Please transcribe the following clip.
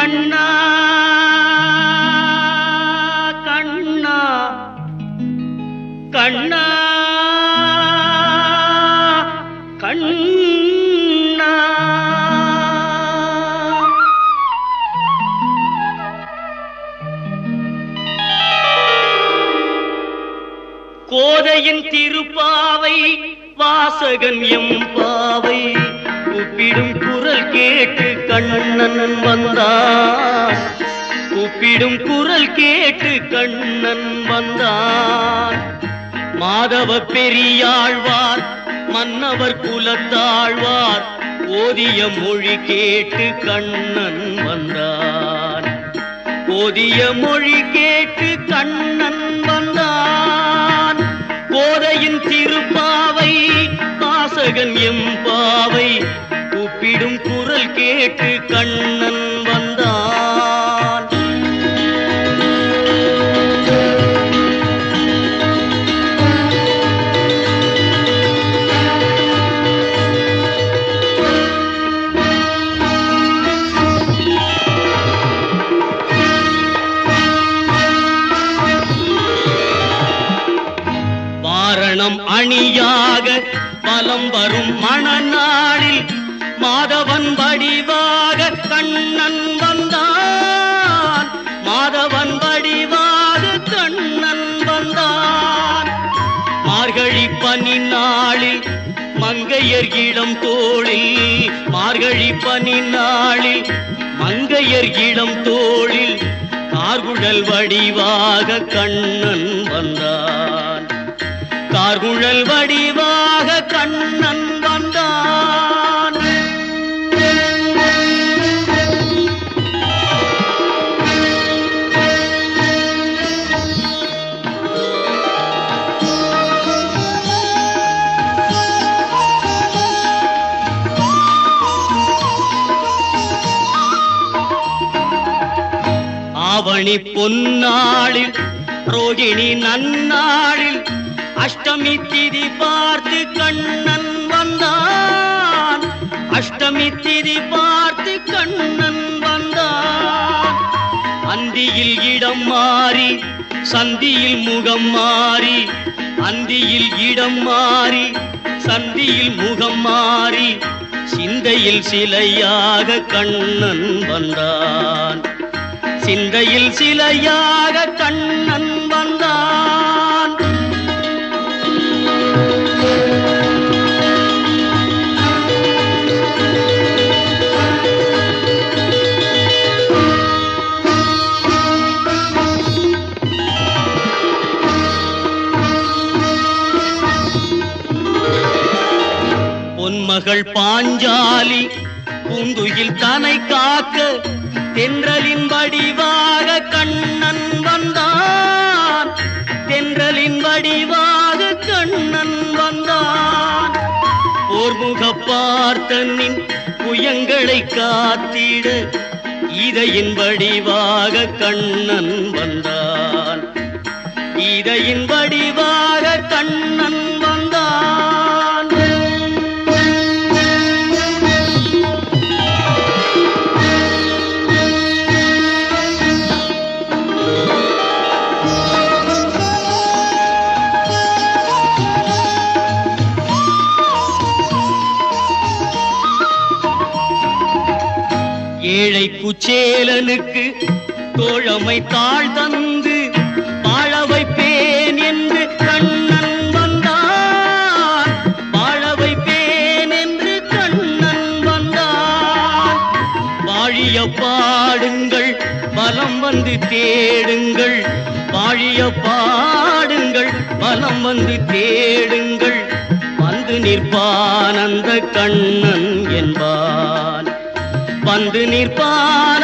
கண்ணா கண்ணா கண்ணா கண்ணா கோதையின் திருப்பாவை வாசகன் எம்பாவை கூப்பிடும் குரல் கேட்டு கண்ணன் வந்தான். கூப்பிடும் குரல் கேட்டு கண்ணன் வந்தான். மாதவ பெரியாழ்வார் மன்னவர் குலத்தாழ்வார் ஓதிய மொழி கேட்டு கண்ணன் வந்தான். ஓதிய மொழி கேட்டு கண்ணன் வந்தான். கோதையின் திருப்பாவை வாசகன் எம்பாவை கூப்பிடும் குரல் கேட்டு கண்ணன் வந்தான். வாரணம் அணியாக பலம் வரும் மணநாளில் மாதவன் வடிவாக கண்ணன் வந்தான். மாதவன் வடிவாக கண்ணன் வந்தான். மார்கழி பனி நாளில் மங்கையர் இளம் தோளில் மார்கழி பனி நாளில் மங்கையர் இளம் தோளில் கார்குழல் வடிவாக கண்ணன் வந்தான். கார்குழல் வடிவாக கண்ணன் வந்தான். ஆவணி பொன்னாளில் ரோகிணி நன்னாளில் அஷ்டமி திதி பார்த்து கண்ணன் வந்தான். அஷ்டமி திதி பார்த்து கண்ணன் வந்தான். அந்தியில் இடம் மாறி சந்தியில் முகம் மாறி அந்தியில் இடம் மாறி சந்தியில் முகம் மாறி சிந்தையில் சிலையாக கண்ணன் வந்தான். சிந்தையில் சிலையாக கண்ணன் வந்தான். பொன்மகள் பாஞ்சாலி பூந்துயில் தனை காக்க தென்றலின் வடிவாக கண்ணன் வந்தான். தென்றலின் வடிவாக கண்ணன் வந்தான். போர்முக பார்த்தனின் புயங்களை காத்திட இதையின் வடிவாக கண்ணன் வந்தான். இதையின் வடிவாக கண்ணன் வந்தான். ஏழை குச்சேலனுக்கு தோழமை தாழ் தந்து வாழ வைப்பேன் என்று கண்ணன் வந்தான். வாழ வைப்பேன் என்று கண்ணன் வந்தான். வாழிய பாடுங்கள் பலம் வந்து தேடுங்கள். வாழிய பாடுங்கள் பலம் வந்து தேடுங்கள். வந்து நிற்பான் அந்த கண்ணன் என்பான். வந்து நிற்பான்